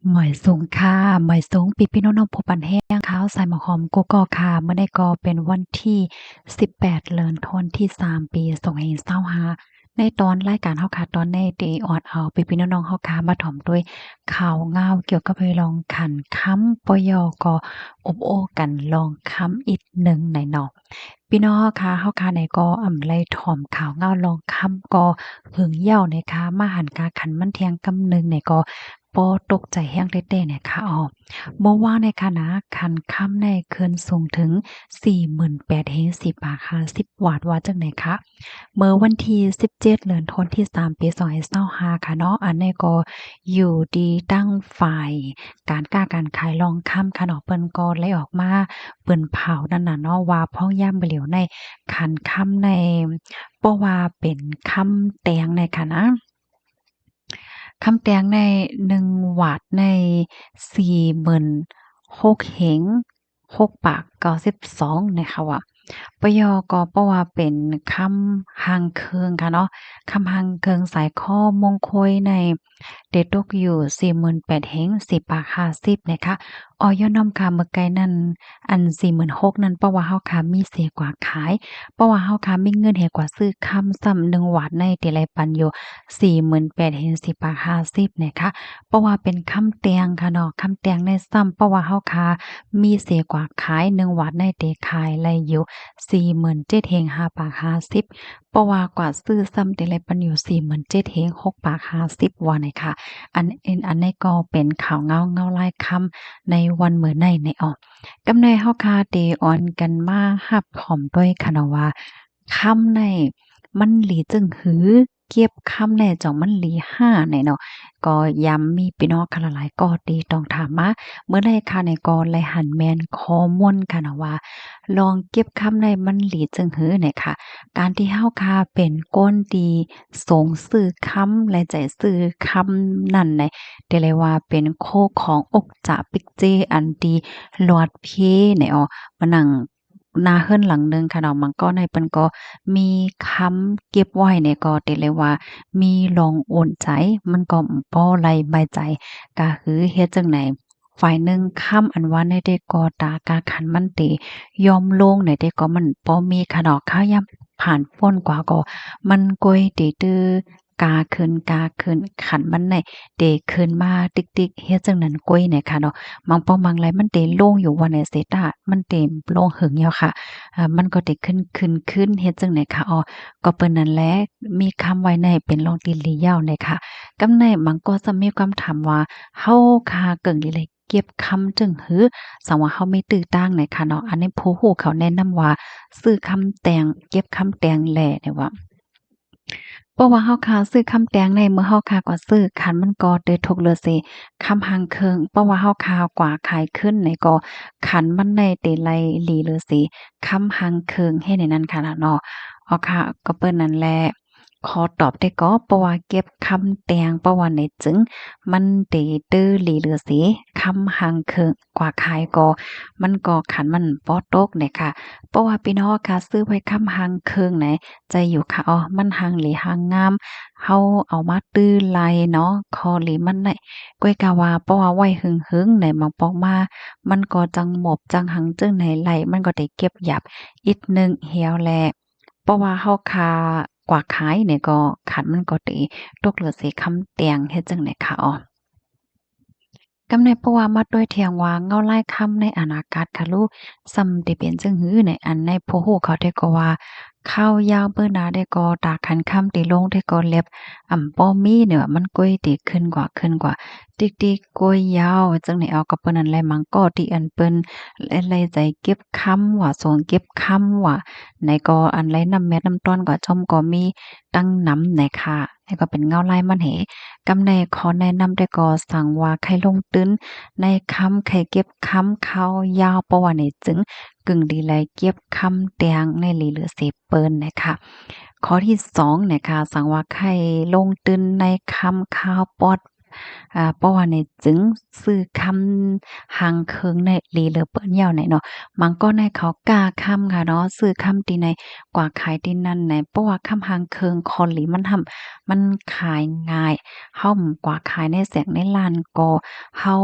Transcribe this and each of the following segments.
หมอยสูงค่ะหมอยสูงปีพี่น้องๆผู้ปันแห้งข้าวใส่หมอหอมกุกอค่ะเมื่อได้ก็เป็นวันที่18เดือนธันวาคมที่3ปี2565ในตอนรายการเฮาค่ะตอนในเดออดเอาปีพี่น้องๆเฮาค่ะมาถ่อมด้วยข่าวเงาเกี่ยวกับไปลองขันค้ำปยก็อบโอ้กันลองค้ำอีกหนึ่งในเนาะพี่น้องเฮาค่ะในก็ไล่ถ่อมข่าวเงาลองค้ำก็หึงเหย้านะคะมาหันกาขันมันเทียงกำนึงในก็บ่ตกใจแฮ้งเต้ๆเนี่ยค่ะเมื่อวานในค่ะนะคันค่ำในเคินสูงถึง48,000เฮง10บาท50วาตว่าจังไหนคะเมื่อวันที่17เดือนธันวาคมที่3ปี2525ค่ะเนาะอันนี้ก็อยู่ดีตั้งฝ่ายการค้าการขายรองค่ำค่ะเนาะเปิ้นก็ไล่ออกมาเปิ้นเผานั่นน่ะเนาะว่าพ้องย่ำบ่เหลียวในคันค่ำในบ่ว่าเป็นค่ำแตงในค่ะนะ คำแตงใน1วาทใน46,000เห็ง6ปาก92นะคะว่าปยก็เพราะว่าเป็นคำฮังเคิงค่ะเนาะคำฮังเคิงสายข้อมงคอยในเดตกอยู่48,000เฮง10ปาก50นะคะอยนำค่ะเมื่อไกลนั้นอัน46,000นั้นเพราะว่าเฮาค่ะมีเสียกว่าขายเพราะว่าเฮาค่ะมีเงินเฮกว่าซื้อคำซ้ำ1วาทในติไลปันอยู่48,000เฮง10ปาก50นะคะเพราะว่าเป็นคำแตงค่ะเนาะคำแตงในซ้ำเพราะว่าเฮาค่ะมีเสียกว่าขาย1วาทในเตขายไลอยู่47,000เฮง5ปาก50เพราะว่ากว่าซื้อซ้ำติไลปันอยู่47,000เฮง6ปาก50ว่าไหนค่ะอันนี้ก็เป็นข่าวเงาลายคำในวันมื้อในกำในเฮาคาเดออนกันมาฮับพร้อมด้วยคะเนาะว่าคำในมันหลีจึงหือเก็บคำแน่จ่องมันหลีห้าแน่เนาะก็ย้ำมีพี่น้องค่ะหลายๆก็ดีต้องถามมาเมื่อใดค่ะในก็เลยหันแม่นข้อมูลค่ะเนาะว่าลองเก็บคำในมันหลีจึงหือเนี่ยค่ะการที่เฮาค่ะเป็นก้นดีสงซื้อคำและใจซื้อคำนั่นในได้เลยว่าเป็นโคของอกจะปิกเจอันดี หลอดเพเนี่ยมานั่งหน้าเฮือนหลังหนึ่งค่ะเนาะมันก็ในเปิ้นก็มีคำเก็บไว้เนี่ยก็ได้เลยว่ามีลองโอนใจมันก็บ่ไล่ใบใจก็คือเฮ็ดจั่งใดฝ่ายหนึ่งค้ำอันว่าในได้ก็ตากาขันมันเตยอมลงในได้ก็มันบ่มีค่ะเนาะข้าวยามผ่านพ้นกว่าก็มันก้อยเตตื้อกาขึ้นขันมันในเตขึ้นมาติ๊กๆเฮ็ดจั่งนั้นก้อยเนี่ยค่ะเนาะ บางปองบางไรมันเตโล่งอยู่ว่าในเซตามันเต็มโล่งหึงยาวค่ะมันก็ได้ขึ้นเฮ็ดจังไหนคะก็เปิ้นนั่นแหละมีคำไว้ในเป็นลองตีลียาวเลยค่ะกำในมันก็จะมีความถามว่าเฮาคาเกิ่งดีเลยเก็บคำจึงหือสังว่าเฮาไม่ตื้อตั้งในค่ะเนาะอันนี้ผู้ฮู้เขาแนะนำว่าซื้อคำแต่งเก็บคำแต่งแหล่เนี่ยว่า เพราะว่าเฮาคาซื้อคำแตงในเมื่อเฮาคาก็ซื้อคันมันก็ได้ถูกเลือสิคำหังเคิงเพราะว่าเฮาคากว่าขายขึ้นในก็คันมันได้เตไลหลีเลือสิคำหังเคิงเฮ็ดให้นั้นค่ะล่ะเนาะค่ะก็เปิ้นนั่นแหละขอตอบได้ก็เพราะว่าเก็บคำแตงเพราะว่าในจึงมันได้ตื้อหลีเลือสิคำหังเคิงกว่าขายก็มันก็คันมันบ่ตกเนี่ยค่ะเพราะว่าพี่น้องค่ะซื้อไว้คำหังเคิงไหน ใจอยู่ค่ะมันหังหลีหังงามเฮาเอามาตื้อไลเนาะคอหลีมันได้ก้อยกะว่าเพราะว่าไว้หึงๆไหนบางปอกมามันก็จังหมบจังหังจึงไหนไหลมันก็ได้เก็บหยับอีกหนึ่งเหี่ยวแลเพราะว่าเฮาคากว่าขายเนี่ยก็ขันมันก็ติตกเหลือสิคำเตียงเฮ็ดจังได๋คะกำในเพราะว่ามาด้วยเทียงว่าเงาลายค่ำในอนาคตค่ะลูกซำได้เป็นจังหือในอันในผู้ฮู้เขาได้ก็ว่าข้าวยาวเบิ่นหน้าได้ก็ตากคันค่ำติลงได้ก็เล็บบ่มีเนี่ยมันก้อยติขึ้นกว่าติ๊กๆก้อยยาวจังได๋เอาก็เปิ้นนั่นแหละมังก็ที่อันเปิ้นไล่ใจเก็บคำว่าส่งเก็บคำว่าไหนก็อันไลน้ำแมดน้ำต้อนก็จ่อมก็มีตั้งนำไหนค่ะแล้วก็เป็นเงาลายมันเหกำแน่ขอแนะนำได้ก็สั่งว่าใครลงตื้นในคำใครเก็บคำเขายาวเพราะว่านี่จึงกึ่งดีแลเก็บคำแตงในหลีเหลือเสเปิ้นนะคะข้อที่2นะคะสั่งว่าใครลงตื้นในคำข้าวปอด เพราะว่าในจึงซื้อคำหางเคิงในลีเหลือเปิ้นยาวไหนเนาะมันก็ในเขากล้าคำค่ะเนาะซื้อคำตีในกว่าขายที่นั่นไหนเพราะว่าคำหางเคิงคอหลีมันทำมันขายง่ายเฮากว่าขายในแสงในลานก็เฮา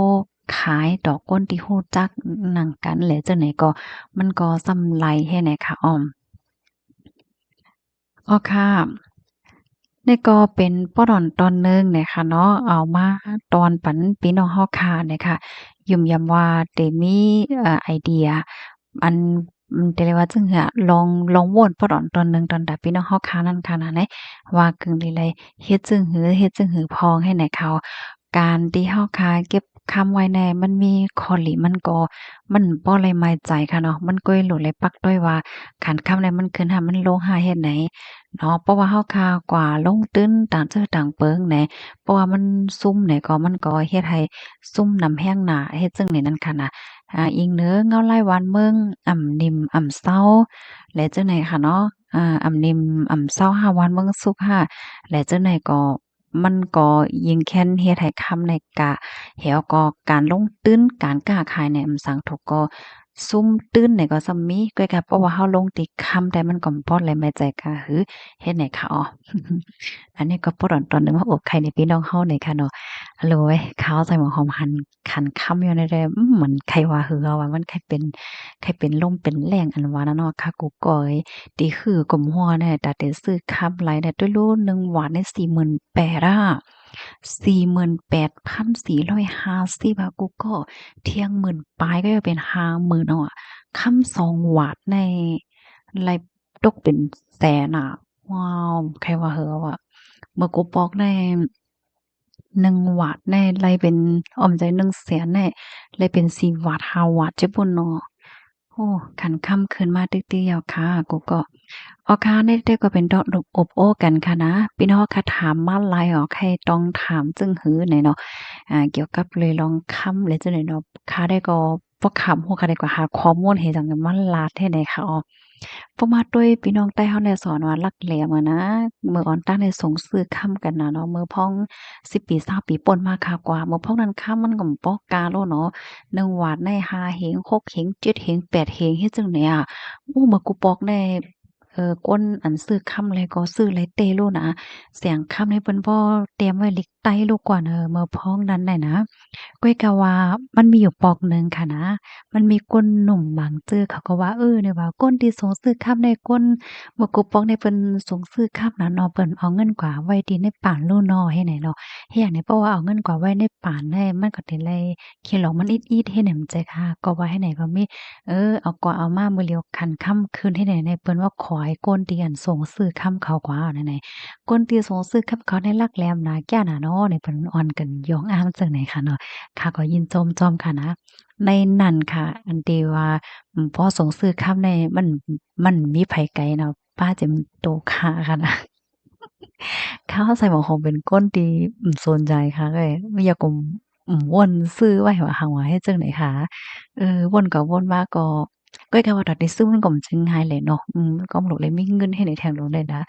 ขายดอกก้นที่ฮู้จักหนังกันแหละจังไหนก็มันก็สำไรให้ไหนค่ะอ้อมอ้อค่ะ นี่ก็เป็นป้อดอนตอนหนึ่งเนี่ยค่ะเนาะเอามาตอนปันพี่น้องเฮาค่ะเนี่ยค่ะยืมยำว่าเตมีไอเดียอันจะเรียกว่าจึงอะลองวนป้อดอนตอนหนึ่งตอนใดพี่น้องเฮาค่ะนั่นค่ะนะไหนว่ากึ่งเลยเฮ็ดจึงหือเฮ็ดจึงหือพองให้ไหนเขาการที่เฮาค่ะเก็บคำไว้แน่มันมีข้อหลีมันก็มันบ่เลยหมายใจค่ะเนาะมันก็เลยหลุดเลยปักด้วยว่าคันคำใดมันขึ้นหามันลงหาเฮ็ดไหน เนาะเพราะว่าเฮาคากว่าลงตื้นต่างเจ้อต่างเปิงแหนเพราะว่ามันซุ่มเนี่ยก็มันก็เฮ็ดให้ซุ่มนำแห้งหนาเฮ็ดจั่งนี้นั่นค่ะนะอิงเนื้อเงาไล่หวานเมืองอ่ำนิ่มอ่ำเซาและจั่งใดค่ะเนาะอ่ำนิ่มอ่ำเซาหาหวานเมืองสุกค่ะและจั่งใดก็มันก็ยิงแค้นเฮ็ดให้คำในกะแล้วก็การลงตื้นการค้าขายในอำสังทกก็ซุ่มตื้นเนี่ยก็ซัมมีก็กะเพราะว่าเฮาลงติคำใดมันก็บ่แลแม่ใจกะหือ เฮ็ดให้เขาอันนี้ก็ปลดตอนหนึ่งว่าอกไข่ในพี่น้องเฮานี่ค่ะเนาะอะโลยข้าวใส่หมอหอมหันคันค่ำอยู่ในแดเหมือนไข่ว่าหือเอาว่ามันไข่เป็นลมเป็นแรงอันว่านะเนาะค่ะกูก้อยตีคือกลมหัวเนี่ยแต่เตซื้อค่ำหลายเนี่ยด้วยโลหนึ่งหวานได้48,000อะ48,450อะกูก็เที่ยงหมื่นปลายก็จะเป็น50,000เอาอะค่ำ2หวาดในไลตกเป็นแสนอะ ว้าวใครว่าเหอะอะเมื่อกูปอกได้1วัตต์แน่เลยเป็นอ้อมใจ100,000แน่เลยเป็น4วัตต์5วัตต์เจ้าปุ่นเนาะโอ้คันค่ำคืนมาตึกๆแล้วค่ะกูก็อ๋อค่ะได้ก็เป็นดอกอบโอ้กันค่ะนะพี่น้องค่ะถามมาหลายอ๋อใครต้องถามจึงหือไหนเนาะเกี่ยวกับเลยลองค่ำเลยจังได๋เนาะค่ะได้ก็บ่ขำฮู้ค่ะได้ก็หาข้อมูลให้จังมันลาดแท้ใดค่ะอ๋อ เพราะว่าด้วยพี่น้องใต้เฮาเนี่ยสอนว่าลักแหลมอะนะมื้ออ่อนตั้งได้ส่งซื้อค้ำกันน่ะเนาะมื้อพ้อง10ปี20ปีป่นมาค่ะกว่ามื้อพ้องนั้นค้ำมันก็บ่ปอกาโลเนาะ1หวาดได้5เฮง6เฮง7เฮง8เฮงเฮ็ดจั่งใดอะโอ้มื้อกูปอกได้ก้นอันซื้อค้ำแล้วก็ซื้อหลายเตโลนะเสียงค้ำให้เพิ่นบ่เตรียมไว้ลิกไต้โลกว่าเด้อมื้อพ้องนั้นน่ะนะก้อยก็ว่ามันมีอยู่ปอกหนึ่งค่ะนะ มันมีก้นหนุ่มบางจื้อเขาก็ว่าเนี่ยว่าก้นที่สงซื้อข้ามในก้นบ่กูปองในเพิ่นสงซื้อข้ามน่ะเนาะเปิ้นเอาเงินกว่าไว้ที่ในป่านโลน้อให้ไหนเนาะเฮ็ดหยังนี่เพราะว่าเอาเงินกว่าไว้ในป่านได้มันก็ได้ไลขี้หลอกมันอีดๆเฮ็ดให้มันใจค่ะก็ว่าให้ไหนก็มีเอากว่าเอามามื้อเดียวคันค่ำคืนให้ไหนในเปิ้นว่าขอให้ก้นที่อันสงซื้อค้ำเขากว่านั่นไหนก้นที่สงซื้อค้ำเขาในลักแหลมนาแก่น่ะเนาะนี่เพิ่นอ่อนกันยองอ้างจังไหนค่ะเนาะค่ะก็ยินจอมๆค่ะนะ ในนั้นค่ะอันที่ว่าพอส่งซื้อข้ามในมันมีไผไกลเนาะป้าจะโตค่าค่ะนะข้าวใส่หม้อหอมเป็นก้นที่สนใจคักเลยไม่อยากก็วนซื้อไว้ว่าหังว่าเฮ็ดจั่งใดคะวนก็วนมาก็ก้อยก็ว่าดอกนี้ซื้อมันก็บ่จึงหายแหละเนาะก็บ่รู้เลยมีเงินให้ได้แถมโลเลยนะ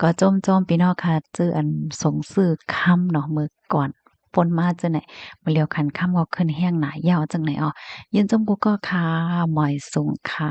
ก็จ้อมๆพี่น้องค่ะจื้ออันส่งซื้อค่ำเนาะมื้อก่อนฝนมาจังได๋มื้อแล้วคันค่ำก็ขึ้นแฮงหน้ายาวจังไหนอ้อ ยินจงกุ๊กก็ค่ะหมอยสุงค่ะ